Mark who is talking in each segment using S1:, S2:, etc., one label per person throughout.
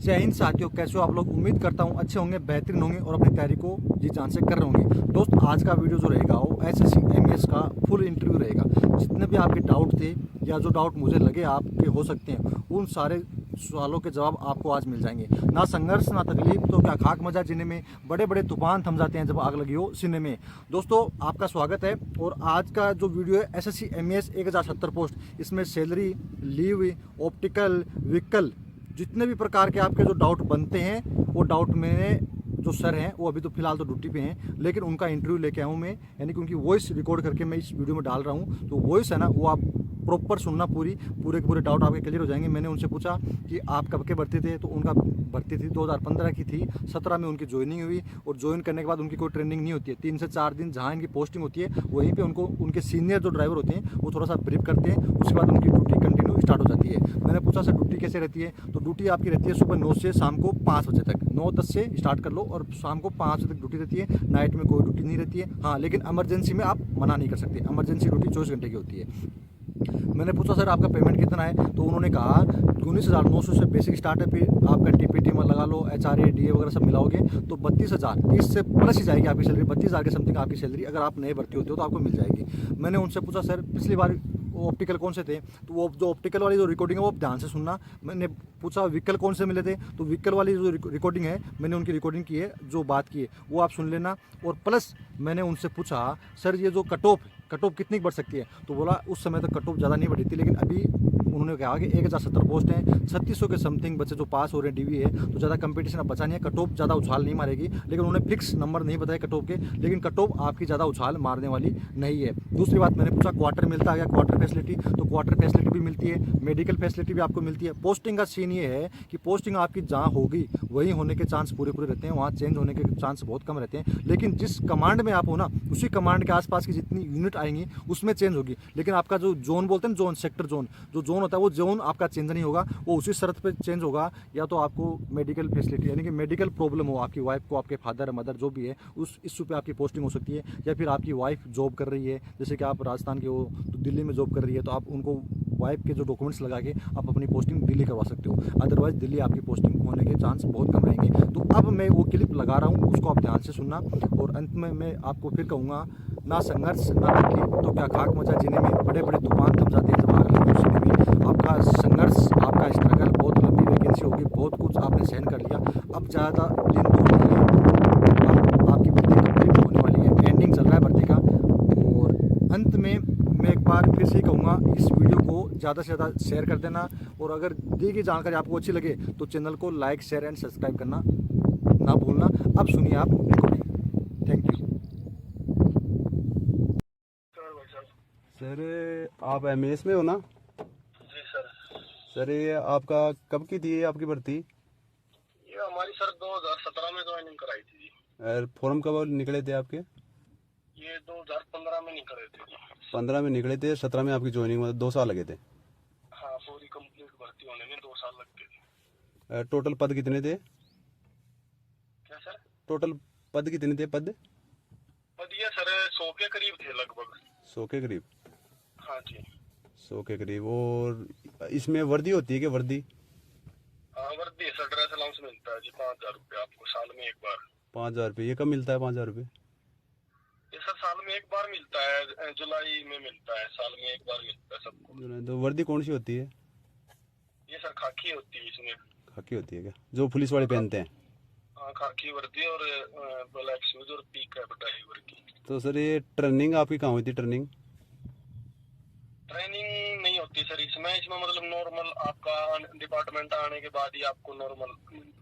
S1: जय हिंद साथियों, कैसे हो आप लोग। उम्मीद करता हूँ अच्छे होंगे, बेहतरीन होंगे और अपनी तैयारी को जी जान से कर रहे होंगे। दोस्त, आज का वीडियो जो रहेगा वो एसएससी एमईएस का फुल इंटरव्यू रहेगा। जितने भी आपके डाउट थे या जो डाउट मुझे लगे आपके हो सकते हैं, उन सारे सवालों के जवाब आपको आज मिल जाएंगे। ना संघर्ष ना तकलीफ तो क्या खाक मजा जीने में, बड़े बड़े तूफान थम जाते हैं जब आग लगी हो सीने में। दोस्तों, आपका स्वागत है। और आज का जो वीडियो है एसएससी एमईएस 1070 पोस्ट, इसमें सैलरी, लीव, ऑप्टिकल, व्हीकल, जितने भी प्रकार के आपके जो डाउट बनते हैं वो डाउट मैंने जो सर हैं वो अभी तो फिलहाल तो ड्यूटी पे हैं, लेकिन उनका इंटरव्यू लेके आया हूँ मैं, यानी कि उनकी वॉइस रिकॉर्ड करके मैं इस वीडियो में डाल रहा हूँ। तो वॉइस है ना, वो आप प्रॉपर सुनना, पूरे के पूरे डाउट आपके क्लियर हो जाएंगे। मैंने उनसे पूछा कि आप कब के भर्ती थे, तो उनका भर्ती थी 2015 की थी, 17 में उनकी ज्वाइनिंग हुई। और ज्वाइन करने के बाद उनकी कोई ट्रेनिंग नहीं होती है, 3 से 4 दिन जहाँ इनकी पोस्टिंग होती है वहीं पे उनको उनके सीनियर जो ड्राइवर होते हैं वो थोड़ा सा ब्रीफ करते हैं, उसके बाद उनकी ड्यूटी कंटिन्यू स्टार्ट हो जाती है। मैंने पूछा सर ड्यूटी कैसे रहती है, तो ड्यूटी आपकी रहती है सुबह 9 से शाम को 5 बजे तक। 9-10 से स्टार्ट कर लो और शाम को 5 बजे तक ड्यूटी रहती है। नाइट में कोई ड्यूटी नहीं रहती है। हाँ, लेकिन इमरजेंसी में आप मना नहीं कर सकते, इमरजेंसी ड्यूटी 24 घंटे की होती है। मैंने पूछा सर आपका पेमेंट कितना है, तो उन्होंने कहा 19,900 से बेसिक स्टार्ट है, फिर आपका टीपीटी में लगा लो, एचआरए डीए वगैरह सब मिलाओगे तो 32,000, 30 से प्लस ही जाएगी आपकी सैलरी। 32,000 के समथिंग आपकी सैलरी अगर आप नए भर्ती होते हो तो आपको मिल जाएगी। मैंने उनसे पूछा सर पिछली बार ऑप्टिकल कौन से थे, तो वो जो ऑप्टिकल वाली जो रिकॉर्डिंग है वो आप ध्यान से सुनना। मैंने पूछा व्हीकल कौन से मिले थे, तो व्हीकल वाली जो रिकॉर्डिंग है मैंने उनकी रिकॉर्डिंग की है, जो बात की है वो आप सुन लेना। और प्लस मैंने उनसे पूछा सर ये जो कट ऑफ कितनी बढ़ सकती है, तो बोला उस समय तक कट ऑफ ज़्यादा नहीं बढ़ी थी, लेकिन अभी उन्होंने कहा कि 1070 पोस्ट हैं, 3600 के समथिंग बच्चे जो पास हो रहे हैं डीवी है, तो ज़्यादा कंपटीशन अब बचा नहीं है, कट ऑफ ज़्यादा उछाल नहीं मारेगी। लेकिन उन्होंने फिक्स नंबर नहीं बताया कट ऑफ के, लेकिन कट ऑफ आपकी ज़्यादा उछाल मारने वाली नहीं है। दूसरी बात, मैंने पूछा क्वार्टर मिलता है क्या, क्वार्टर फैसिलिटी, तो क्वार्टर फैसिलिटी भी मिलती है, मेडिकल फैसिलिटी भी आपको मिलती है। पोस्टिंग का सीन ये है कि पोस्टिंग आपकी जहाँ होगी वहीं होने के चांस पूरे रहते हैं, वहाँ चेंज होने के चांस बहुत कम रहते हैं। लेकिन जिस कमांड में आप हो ना, उसी कमांड के आसपास की जितनी यूनिट आएंगी उसमें चेंज होगी। लेकिन आपका जो जोन बोलते हैं, जोन, सेक्टर जोन, जो जोन होता है वो जोन आपका चेंज नहीं होगा, वो उसी शर्त पे चेंज होगा या तो आपको मेडिकल फैसिलिटी यानी कि मेडिकल प्रॉब्लम हो आपकी वाइफ को, आपके फादर मदर जो भी है, उस इशू पे आपकी पोस्टिंग हो सकती है। या फिर आपकी वाइफ जॉब कर रही है, जैसे कि आप राजस्थान के हो तो दिल्ली में जॉब कर रही है, तो आप उनको वाइफ के जो डॉक्यूमेंट्स लगा के आप अपनी पोस्टिंग दिल्ली करवा सकते हो। अदरवाइज दिल्ली आपकी पोस्टिंग होने के चांस बहुत कम रहेंगे। तो अब मैं वो क्लिप लगा रहा हूँ, उसको आप ध्यान से सुनना। और अंत में मैं आपको फिर कहूँगा, ना संघर्ष ना तकलीफ तो क्या खाक मचा जीने में, बड़े बड़े तूफान थम जाते हैं जब आग लगी उसी में। आपका संघर्ष, आपका स्ट्रगल, बहुत लंबी वैकेंसी होगी, बहुत कुछ आपने सहन कर लिया, अब ज़्यादा दिन दूर नहीं है, आपकी भर्ती कंप्लीट होने वाली है, एंडिंग चल रहा है भर्ती का। और अंत में मैं एक बार फिर से कहूँगा, इस वीडियो को ज़्यादा से ज़्यादा शेयर कर देना। और अगर दी गई जानकारी आपको अच्छी लगे तो चैनल को लाइक, शेयर एंड सब्सक्राइब करना ना भूलना। अब सुनिए आप रिकॉर्डिंग। Thank you
S2: sir. आप एमएस में हो ना?
S3: जी सर।
S2: सर ये आपका कब की थी ये आपकी भर्ती?
S3: ये हमारी सर 2017 में ज्वाइनिंग कराई थी जी।
S2: और फॉर्म कब निकले थे आपके?
S3: ये 2015 में निकले थे जी।
S2: 15 में निकले थे, 17 में आपकी ज्वाइनिंग में 2 साल लगे थे।
S3: हाँ, पूरी कंप्लीट भर्ती होने में 2 साल लग गए थे।
S2: टोटल पद कितने थे?
S3: क्या सर?
S2: टोटल पद कितने थे? पद
S3: ये सर 100 के करीब थे लगभग।
S2: 100 के करीब?
S3: हाँ जी।
S2: 100 के करीब। और इसमें वर्दी होती है क्या? वर्दी?
S3: हाँ, वर्दी सर, ड्रेस अलाउंस मिलता है जी, 5,000 रुपये आपको साल में एक बार।
S2: 5,000 रुपये? ये कब मिलता है 5,000 रुपये?
S3: ये सर साल में एक बार मिलता है, जुलाई में मिलता है, साल में एक बार मिलता है सबको।
S2: तो वर्दी कौन सी होती है?
S3: ये सर खाकी होती है इसमें।
S2: खाकी होती है क्या, जो पुलिस वाले पहनते हैं?
S3: हाँ, खाकी वर्दी और ब्लैक शूज और पी कैप ड्राइवर की।
S2: तो सर ये ट्रेनिंग आपकी कहाँ हुई थी? ट्रेनिंग
S3: नहीं होती सर इसमें मतलब नॉर्मल आपका डिपार्टमेंट आने के बाद ही आपको नॉर्मल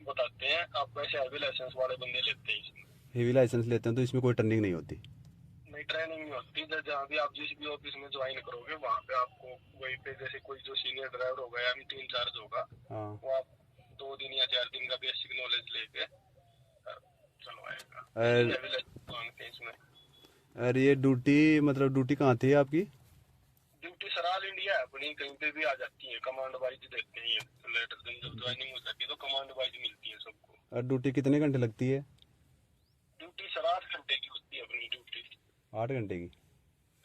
S3: बताते हैं। आप वैसे हैवी लाइसेंस वाले बंदे लेते हैं इसमें।
S2: हेवी लाइसेंस लेते हैं तो इसमें कोई ट्रेनिंग नहीं होती?
S3: नहीं, ट्रेनिंग नहीं होती। जहाँ भी आप जिस भी ऑफिस में ज्वाइन करोगे वहाँ पे आपको वहीं पे जैसे कोई जो सीनियर ड्राइवर होगा या मीटिंग इंचार्ज होगा,
S2: हाँ।
S3: वो आप 2 दिन या 4 दिन का बेसिक नॉलेज लेके चलवाएगा। मांगते हैं इसमें।
S2: और ये ड्यूटी मतलब ड्यूटी कहाँ थी आपकी?
S3: ड्यूटी सर ऑल इंडिया है अपनी, कहीं पे भी आ जाती है, कमांड वाइज देते हैं। लेटर दिन जब ज्वाइनिंग हो जाती है तो कमांड वाइज मिलती है सबको।
S2: और ड्यूटी कितने घंटे लगती है?
S3: ड्यूटी सर 8 घंटे की होती है अपनी ड्यूटी।
S2: 8 घंटे की?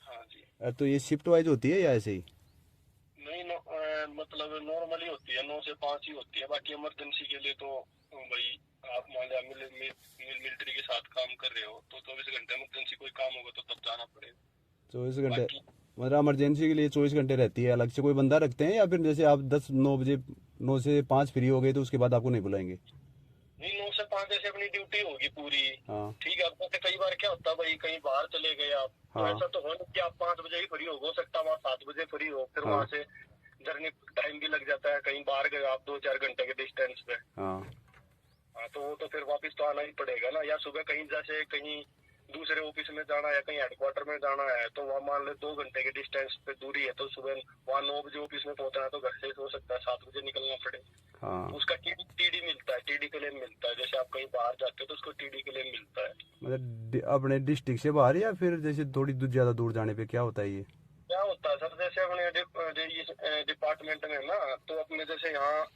S3: हाँ जी।
S2: तो ये शिफ्ट वाइज होती है या ऐसे ही?
S3: नहीं, मतलब नॉर्मली होती है, 9 से 5 ही होती है। बाकी इमरजेंसी के लिए तो भाई आप मान लिया मिलिट्री के साथ काम कर रहे हो तो 24 घंटे इमरजेंसी कोई काम होगा तो तब जाना पड़ेगा।
S2: 24 घंटे
S3: बाकी
S2: मतलब इमरजेंसी के लिए 24 घंटे रहती है? अलग से कोई बंदा रखते हैं या फिर जैसे आप 9 बजे 9 से 5 फ्री हो गए तो उसके बाद आपको नहीं बुलाएंगे?
S3: नहीं, 9 से 5 जैसे अपनी ड्यूटी होगी पूरी।
S2: हाँ
S3: ठीक है। अब जैसे कई बार क्या होता है भाई, कहीं बाहर चले गए आप, तो
S2: हाँ
S3: ऐसा तो हो नहीं कि आप 5 बजे ही फ्री हो सकता है वहाँ 7 बजे फ्री हो, फिर
S2: हाँ
S3: वहाँ से जर्नी टाइम भी लग जाता है। कहीं बाहर गए आप 2-4 घंटे के डिस्टेंस पे,
S2: हाँ
S3: हाँ, तो वो तो फिर वापस तो आना ही पड़ेगा ना। या सुबह कहीं जैसे कहीं दूसरे ऑफिस में जाना है, कहीं हेडक्वार्टर में जाना है, तो वहाँ मान ले 2 घंटे के डिस्टेंस पे दूरी है, तो सुबह वहाँ 9 बजे ऑफिस में पहुंचना है तो घर से हो सकता है 7 बजे निकलना पड़े।
S2: हाँ
S3: उसका टीडी मिलता है, टीडी क्लेम मिलता है। जैसे आप कहीं बाहर जाते हो तो उसको टीडी क्लेम मिलता है।
S2: मतलब अपने डिस्ट्रिक्ट से बाहर या फिर जैसे थोड़ी ज्यादा दूर जाने पे क्या होता है ये?
S3: क्या होता है सर, जैसे अपने डिपार्टमेंट में ना, तो अपने जैसे यहाँ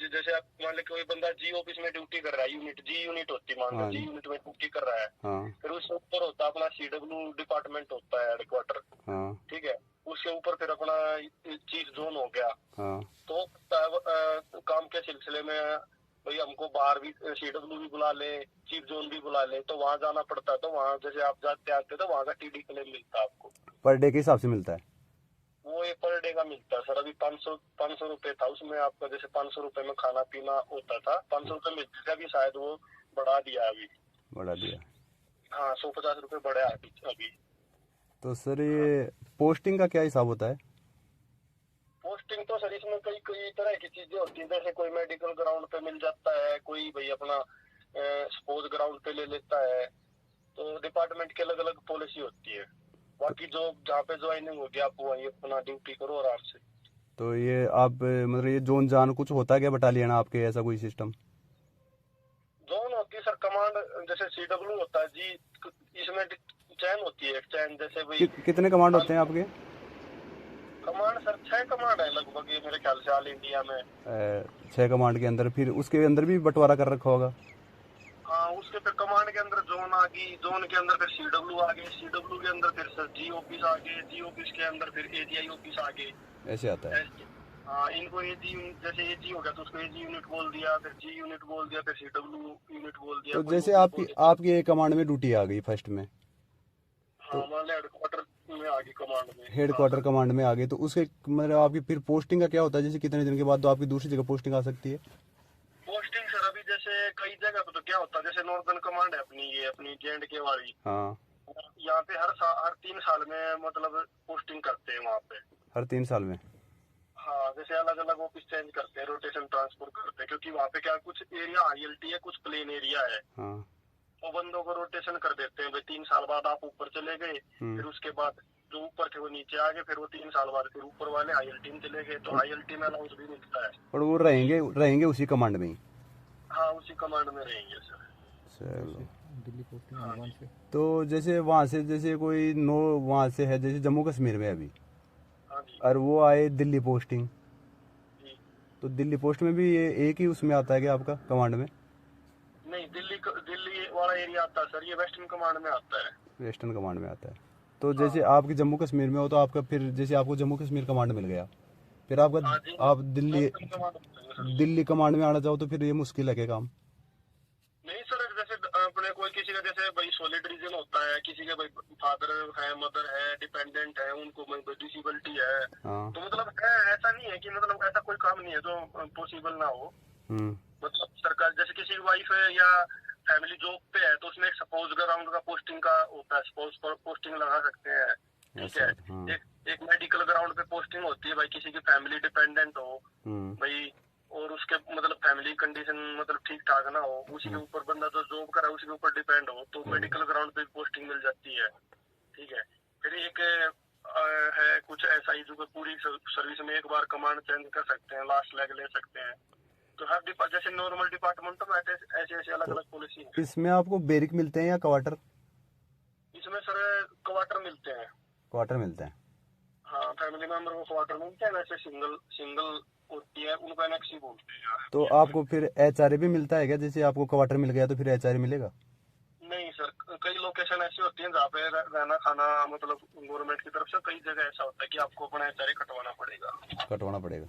S3: जैसे आप मान लो कोई बंदा जी ऑफिस में ड्यूटी कर रहा है, जी यूनिट होती है, मान लो
S2: हाँ
S3: जी यूनिट में ड्यूटी कर रहा है,
S2: हाँ
S3: फिर उसके ऊपर होता है अपना सीडब्ल्यू डिपार्टमेंट होता है, हेडक्वार्टर।
S2: हाँ
S3: ठीक है। उसके ऊपर फिर अपना चीफ जोन हो गया।
S2: हाँ
S3: तो काम के सिलसिले में भाई हमको बाहर भी सीडब्ल्यू भी बुला ले, चीफ जोन भी बुला ले, तो वहाँ जाना पड़ता है। तो वहाँ जैसे आप जाते आते तो वहाँ का टीडी क्लेम मिलता है आपको।
S2: पर डे के हिसाब से मिलता है?
S3: वो एक पर डे का मिलता है सर। अभी 500 रुपए था उसमें आपका, जैसे 500 रुपए में खाना पीना होता था, 500 रुपए मिलते थे। अभी शायद वो बढ़ा दिया है अभी।
S2: बढ़ा दिया?
S3: हाँ, 150 रुपए बढ़ा है अभी।
S2: तो सर ये पोस्टिंग का क्या हिसाब होता है?
S3: पोस्टिंग तो सर इसमें कई कई तरह की चीजें होती है। जैसे कोई मेडिकल ग्राउंड पे मिल जाता है, कोई भाई अपना स्पोर्ट्स ग्राउंड पे ले लेता है। तो डिपार्टमेंट की अलग अलग पॉलिसी होती है। बाकी जो जहाँ पे ज्वाइनिंग होगी आप वहीं अपना ड्यूटी करो आराम से।
S2: तो ये आप मतलब ये जोन जान कुछ होता है क्या बटालियन आपके, ऐसा कोई सिस्टम?
S3: जोन होती है सर, कमांड जैसे सीडब्ल्यू होता है जी, इसमें चैन होती है, चैन जैसे भाई।
S2: कितने कमांड होते हैं आपके?
S3: कमांड सर 6 कमांड है लगभग, ये मेरे ख्याल से ऑल इंडिया में।
S2: 6 कमांड के अंदर फिर उसके अंदर भी बंटवारा कर रखा होगा?
S3: हाँ, उसके फिर कमांड के अंदर जोन आ गई, जोन के अंदर फिर सीडब्ल्यू आ गए, सीडब्ल्यू के अंदर फिर सर जी ऑफिस आ गए, जी ऑफिस के अंदर फिर एजीआई ऑफिस आ गए।
S2: ऐसे आता है?
S3: हाँ, इनको एजी यूनिट, जैसे एजी हो गया तो उसको एजी यूनिट बोल दिया, फिर जी यूनिट बोल दिया, फिर सीडब्ल्यू यूनिट बोल दिया।
S2: तो जैसे आपकी एक कमांड में ड्यूटी आ गई फर्स्ट में,
S3: हाँ, हमारे हेडक्वार्टर में आ गई कमांड में।
S2: हेडक्वार्टर कमांड में आ गई, तो उसके मतलब आपकी फिर पोस्टिंग का क्या होता है? जैसे कितने दिन के बाद तो आपकी दूसरी जगह पोस्टिंग आ सकती है?
S3: पोस्टिंग सर अभी जैसे कई जगह पे तो क्या होता है, जैसे नॉर्दर्न कमांड है अपनी, ये अपनी J&K वाली,
S2: हाँ
S3: यहाँ पे हर 3 साल में मतलब पोस्टिंग करते हैं वहाँ पे।
S2: हर 3 साल में?
S3: हाँ, जैसे अलग अलग ऑफिस चेंज करते हैं, रोटेशन ट्रांसफर करते हैं, क्योंकि वहाँ पे क्या कुछ एरिया ILT है, कुछ प्लेन एरिया है।
S2: हाँ
S3: वो बंदों को रोटेशन कर देते हैं भाई। 3 साल बाद आप ऊपर चले गए, फिर उसके बाद जो ऊपर थे वो नीचे आ गए, फिर वो 3 साल बाद फिर ऊपर वाले ILT में चले गए, तो ILT में अलाउंस भी मिलता है।
S2: और वो रहेंगे उसी कमांड में ही?
S3: हाँ, उसी कमांड में रहेंगे सर।
S2: चलो।
S1: दिल्ली पोस्टिंग आगवान से।
S2: तो जैसे वहाँ से जैसे कोई नो वहाँ से है जैसे जम्मू कश्मीर में अभी,
S3: हाँ जी
S2: और वो आए दिल्ली पोस्टिंग,
S3: जी।
S2: तो दिल्ली पोस्ट में भी ये एक ही उसमें आता है क्या आपका कमांड में?
S3: नहीं, दिल्ली वाला एरिया आता है सर, ये वेस्टर्न कमांड में आता है।
S2: वेस्टर्न कमांड में आता है। तो जैसे आपकी जम्मू कश्मीर में हो तो आपका फिर जैसे आपको जम्मू कश्मीर कमांड मिल गया, फिर
S3: हाँ
S2: आपका
S3: जी,
S2: आप
S3: वेस्टर्न कमांड में सर।
S2: दिल्ली कमांड में आना चाहो तो फिर ये मुश्किल है क्या काम?
S3: नहीं सर, जैसे अपने कोई किसी का जैसे भाई सॉलिड रीजन होता है, किसी के भाई फादर है, मदर है, डिपेंडेंट है, उनको डिसेबिलिटी है,
S2: हाँ
S3: तो मतलब है, ऐसा नहीं है कि मतलब ऐसा कोई काम नहीं है जो पॉसिबल ना हो। मतलब सरकार जैसे किसी की वाइफ है या फैमिली जॉब पे है, तो उसमें एक सपोज ग्राउंड का पोस्टिंग का होता है, सपोज पोस्टिंग लगा सकते हैं। ठीक है।
S2: हाँ।
S3: एक मेडिकल ग्राउंड पे पोस्टिंग होती है भाई, किसी की फैमिली डिपेंडेंट हो भाई, और उसके मतलब फैमिली कंडीशन मतलब ठीक ठाक ना हो, उसी के ऊपर बंदा जो जॉब कर रहा है उसी के ऊपर डिपेंड हो, तो मेडिकल ग्राउंड पे पोस्टिंग मिल जाती है। ठीक है। फिर एक है कुछ ऐसा ही जो पूरी सर्विस में एक बार कमांड चेंज कर सकते हैं, लास्ट लेग ले सकते हैं। तो हर जैसे नॉर्मल डिपार्टमेंट में ऐसे ऐसे अलग अलग पॉलिसी है।
S2: इसमें आपको बेरिक मिलते हैं या क्वार्टर?
S3: इसमें सर क्वार्टर मिलते हैं।
S2: क्वार्टर मिलते हैं?
S3: हाँ, फैमिली मेंबर को क्वार्टर मिलते हैं, वैसे सिंगल होती है उनको एनेक्स ही बोलते हैं यार।
S2: तो आपको फिर HRA भी मिलता है क्या? जैसे आपको क्वार्टर मिल गया तो फिर HRA मिलेगा?
S3: नहीं सर, कई लोकेशन ऐसी होती है जहाँ पे रहना खाना मतलब गवर्नमेंट की तरफ से कई जगह ऐसा होता है कि आपको अपना HRA कटवाना पड़ेगा।
S2: कटवाना पड़ेगा?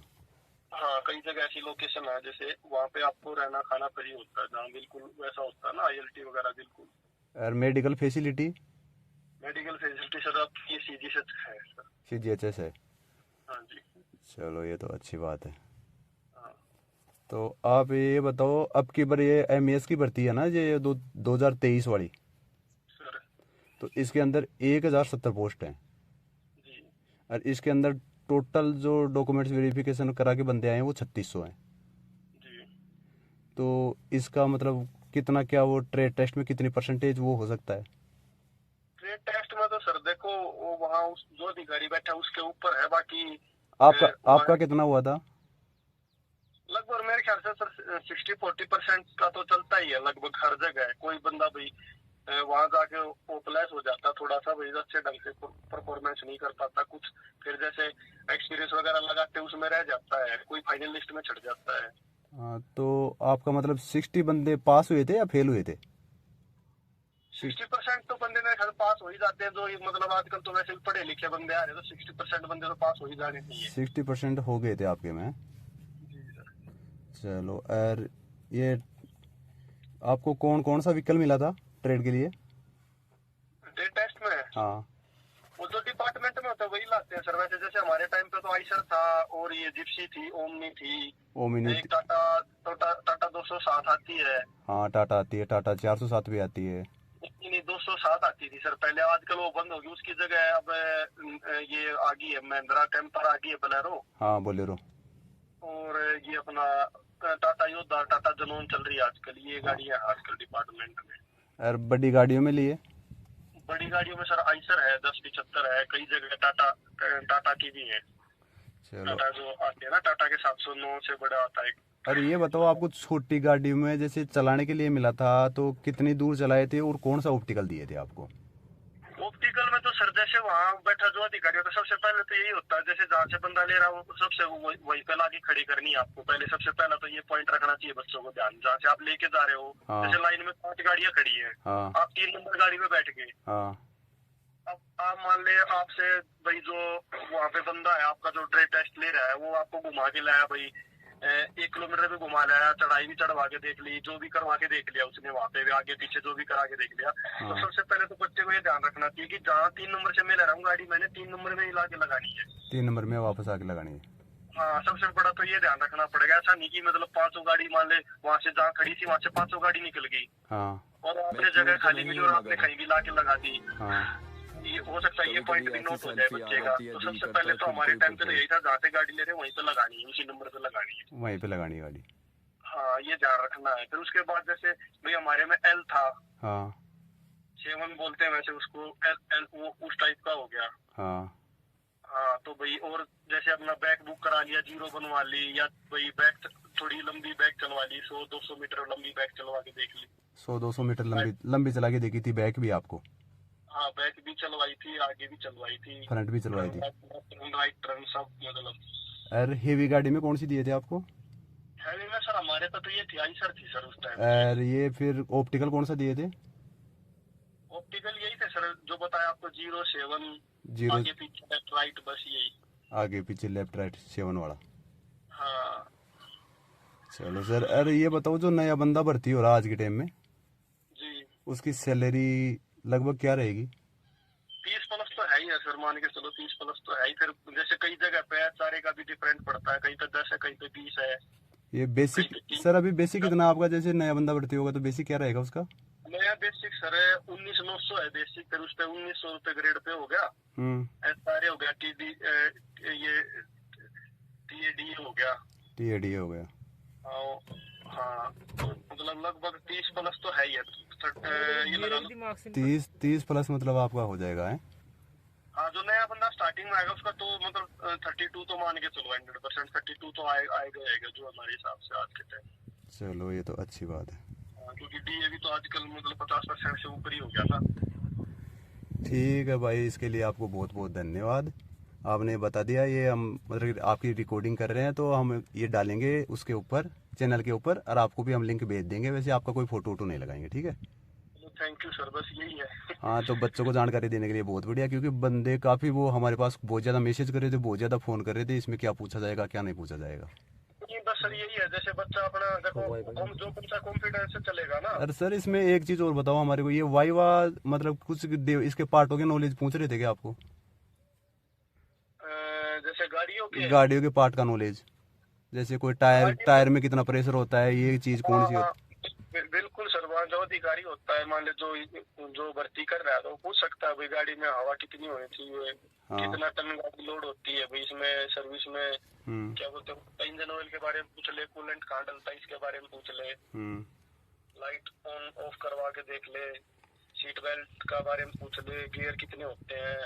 S3: हाँ, कई जगह ऐसी लोकेशन है जैसे वहाँ पे आपको रहना खाना फ्री होता है, जहाँ बिल्कुल वैसा होता है ना ILT वगैरह बिल्कुल।
S2: और medical facility?
S3: Medical facility sir आपकी सीधी से है सर।
S2: CGHS है?
S3: हाँ जी।
S2: चलो ये तो अच्छी बात है।
S3: हाँ
S2: तो आप ये बताओ, अब की बार ये MES की भर्ती है ना, ये 2023 वाली,
S3: सर।
S2: तो इसके अंदर 1070 पोस्ट हैं।
S3: जी
S2: और इसके अंदर टोटल जो डॉक्यूमेंट्स वेरिफिकेशन करा के बंदे आए हैं वो 3600 हैं।
S3: जी।
S2: तो इसका मतलब कितना, क्या वो ट्रेड टेस्ट में कितनी परसेंटेज वो हो सकता है?
S3: ट्रेड टेस्ट में तो सर देखो वो वहाँ उस जो अधिकारी बैठा है उसके ऊपर है, बाकी
S2: आपका आपका कितना हुआ था?
S3: लगभग मेरे ख्याल से सर 60-40% का तो चलता ही है लगभग हर जगह है। कोई बंदा भाई वहां जाके ओपलेस हो जाता थोड़ा सा, भाई अच्छे ढंग से परफॉर्मेंस नहीं कर पाता कुछ, फिर जैसे एक्सपीरियंस वगैरह लगाते उसमें रह जाता है, कोई फाइनल लिस्ट में चढ़ जाता है।
S2: हाँ, तो आपका मतलब 60 बंदे पास हुए थे या फेल हुए थे?
S3: 60% तो बंदे मेरे ख्याल पास हो ही जाते हैं, जो मतलब आजकल तो वैसे भी पढ़े लिखे बंदे आ रहे हैं, तो 60% बंदे तो पास हो ही जाने चाहिए।
S2: 60% हो गए थे आपके में?
S3: जी सर।
S2: चलो, और ये आपको कौन कौन सा व्हीकल मिला था ट्रेड के लिए?
S3: ट्रेड टेस्ट में
S2: हाँ।
S3: वो जो डिपार्टमेंट में होता है वही लाते हैं सर। वैसे जैसे हमारे टाइम पे तो आइसर था और ये जिप्सी थी, ओमनी थी,
S2: ओमिनी?
S3: एक टाटा 207 आती है।
S2: हाँ, टाटा आती है, टाटा 407 भी आती है।
S3: नहीं 207 आती थी सर पहले, आजकल वो बंद होगी, उसकी जगह अब ये आ गई है महिंद्रा कैंपर आ गई है, बोलेरो।
S2: हाँ, बोलेरो।
S3: और ये अपना टाटा योद्धा, टाटा जनोन चल रही है आजकल, ये
S2: हाँ।
S3: गाड़ियां आजकल डिपार्टमेंट में।
S2: और बड़ी गाड़ियों में लिए?
S3: बड़ी गाड़ियों में सर आइसर है, 1075 है, कई जगह टाटा की भी है।
S2: चलो,
S3: टाटा जो आती है ना, टाटा के 709 से बड़ा आता है।
S2: अरे ये बताओ, आपको छोटी गाड़ी में जैसे चलाने के लिए मिला था तो कितनी दूर चलाए थे और कौन सा ऑप्टिकल दिए थे आपको?
S3: ऑप्टिकल में तो सर जैसे वहाँ बैठा जो अधिकारी होता है, सबसे पहले तो यही होता है जैसे जहाँ से बंदा ले रहा है वो सबसे वहीं पे लाके खड़ी करनी है आपको। पहले सबसे पहला तो ये पॉइंट रखना चाहिए बच्चों को ध्यान, जहाँ से आप लेके जा रहे हो।
S2: हाँ।
S3: जैसे लाइन में 5 गाड़ियां खड़ी है,
S2: हाँ।
S3: आप 3 नंबर गाड़ी में बैठ गए।
S2: हाँ।
S3: अब आप मान ले आपसे भाई जो वहाँ पे बंदा है आपका जो ट्रेड टेस्ट ले रहा है वो आपको घुमा के लाया भाई, 1 किलोमीटर भी घुमा लाया, चढ़ाई भी चढ़वा के देख ली, जो भी करवा के देख लिया उसने वहाँ पे आगे पीछे जो भी करा के देख लिया। तो सबसे पहले तो बच्चे को ये ध्यान रखना चाहिए कि जहाँ 3 नंबर से मैं ले रहा हूँ गाड़ी, मैंने 3 नंबर में ही ला के लगानी है।
S2: 3 नंबर में वापस आके लगानी है?
S3: हाँ, सबसे बड़ा तो ये ध्यान रखना पड़ेगा। ऐसा नहीं कि मतलब 500 गाड़ी मान ले वहाँ से जहाँ खड़ी थी वहाँ से 500 गाड़ी निकल गई
S2: हाँ।
S3: और आपने जगह खाली मिली और आपने कहीं भी ला के लगा दी।
S2: हाँ।
S3: ये हो सकता है ये पॉइंट भी नोट हो जाए बच्चे का। तो सबसे पहले तो हमारे टाइम पे तो यही था, जहाँ से गाड़ी ले रहे हैं वहीं पे लगानी है, उसी नंबर पे लगानी है,
S2: वहीं पे लगानी है गाड़ी।
S3: हाँ ये ध्यान रखना है। फिर उसके बाद जैसे भाई हमारे में L था,
S2: हाँ।
S3: 7 बोलते हैं वैसे उसको, L वो उस टाइप का हो गया।
S2: हाँ।
S3: हाँ तो भाई और जैसे अपना बैक बुक करा लिया, 0 बनवा ली, या भाई बैक थोड़ी लंबी बैक चलवा ली, 100-200 मीटर लंबी बैक चलवा के देख ली।
S2: 100-200 मीटर लंबी चला के देखी थी बैक भी आपको?
S3: हाँ बैक भी चलवाई थी, आगे भी चलवाई थी,
S2: फ्रंट भी चलवाई थी?
S3: राइट टर्न सब मतलब।
S2: और हेवी गाड़ी में कौन सी दिए थे आपको?
S3: हैवी में सर हमारे पे तो ये थी आइसर थी सर उस टाइम।
S2: और ये फिर ऑप्टिकल कौन सा दिए थे?
S3: ऑप्टिकल यही थे सर जो बताया आपको, 0-7,
S2: 0
S3: आगे पीछे लेफ्ट राइट, बस यही।
S2: आगे पीछे लेफ्ट राइट 7 वाला?
S3: हाँ
S2: चलो सर, अरे ये बताओ, जो नया बंदा भर्ती हो रहा आज के टाइम में,
S3: जी,
S2: उसकी सैलरी लगभग क्या रहेगी?
S3: 30 प्लस तो है ही है सर, मान के चलो 30 प्लस तो है ही। फिर जैसे कई जगह पे सारे का भी डिफरेंट पड़ता है, कहीं पे 10 है, कहीं पे 20 है।
S2: ये बेसिक सर, अभी बेसिक कितना आपका, जैसे नया बंदा भर्ती होगा तो बेसिक क्या रहेगा उसका?
S3: नया बेसिक सर 19,900 है बेसिक, फिर उस पे 1,900 रुपए ग्रेड पे हो गया, SRA हो गया, ये TAD हो गया,
S2: TAD हो गया।
S3: हाँ तो मतलब लगभग 30 प्लस तो है ही है। ये लगा लो
S2: 30 प्लस मतलब आपका हो जाएगा है?
S3: हाँ, जो नया बंदा स्टार्टिंग में आएगा उसका तो मतलब 32 तो मान के चलो, 100% 32 तो आएगा जो हमारे हिसाब से आज के टाइम।
S2: चलो ये तो अच्छी बात है।
S3: क्योंकि DAV तो आजकल मतलब 50% से ऊपर ही हो गया था।
S2: ठीक है भाई, इसके लिए आपको बहुत बहुत धन्यवाद। आपने बता दिया, ये हम मतलब आपकी रिकॉर्डिंग कर रहे हैं तो हम ये डालेंगे उसके ऊपर, चैनल के ऊपर, और आपको भी हम लिंक भेज देंगे। वैसे आपका कोई फोटो वोटो नहीं लगाएंगे, ठीक है?
S3: थैंक यू सर, बस यही है।
S2: हाँ, तो बच्चों को जानकारी देने के लिए बहुत बढ़िया, क्योंकि बंदे काफ़ी वो हमारे पास बहुत ज़्यादा मैसेज कर रहे थे, बहुत ज़्यादा फ़ोन कर रहे थे, इसमें क्या पूछा जाएगा क्या नहीं पूछा जाएगा।
S3: सर यही है, जैसे बच्चा अपना देखो जो बच्चा कॉन्फिडेंस से चलेगा ना।
S2: अरे सर इसमें एक चीज और बताओ हमारे को, ये वाइवा मतलब कुछ इसके पार्टों के नॉलेज पूछ रहे थे क्या आपको?
S3: जैसे
S2: गाड़ियों के पार्ट का नॉलेज, जैसे कोई टायर में कितना प्रेशर होता है, ये चीज कौन सी होती है?
S3: बिल्कुल सर, वहाँ जो अधिकारी होता है, मान ले जो भर्ती कर रहा है तो पूछ सकता है भाई गाड़ी में हवा कितनी होनी चाहिए, कितना टन गाड़ी लोड होती है भाई, इसमें सर्विस में क्या बोलते हैं, इंजन ऑयल के बारे में पूछ ले, कूलेंट कहाँ डलता है इसके बारे में पूछ ले, लाइट ऑन ऑफ करवा के देख ले, सीट बेल्ट का बारे में पूछ ले, गियर कितने होते हैं।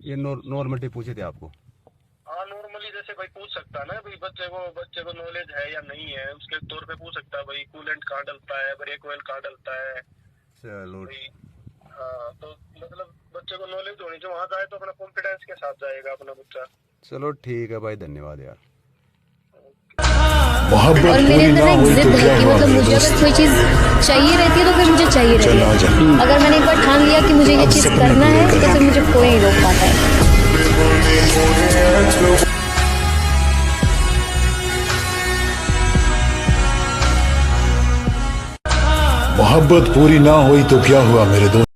S2: ये नॉर्मली पूछे थे आपको?
S3: हाँ नॉर्मली जैसे भाई पूछ सकता है ना भाई, बच्चे को नॉलेज है या नहीं है उसके तौर पे पूछ सकता है भाई, कूलेंट कहाँ डलता है, ब्रेक ऑयल कहाँ डलता है।
S2: चलो
S3: हाँ तो मतलब बच्चे को नॉलेज होनी चाहिए, वहाँ जाए तो अपना कॉन्फिडेंस के साथ जाएगा अपना बच्चा।
S2: चलो ठीक है भाई, धन्यवाद यार।
S4: और मेरे अंदर ना एक जिद है कि मतलब मुझे अगर कोई चीज़ चाहिए रहती है तो फिर मुझे चाहिए रहती है। अगर मैंने एक बार ठान लिया कि मुझे ये चीज़ करना है तो फिर मुझे कोई नहीं रोक पाता है।
S5: मोहब्बत पूरी ना हुई तो क्या हुआ मेरे दोस्त।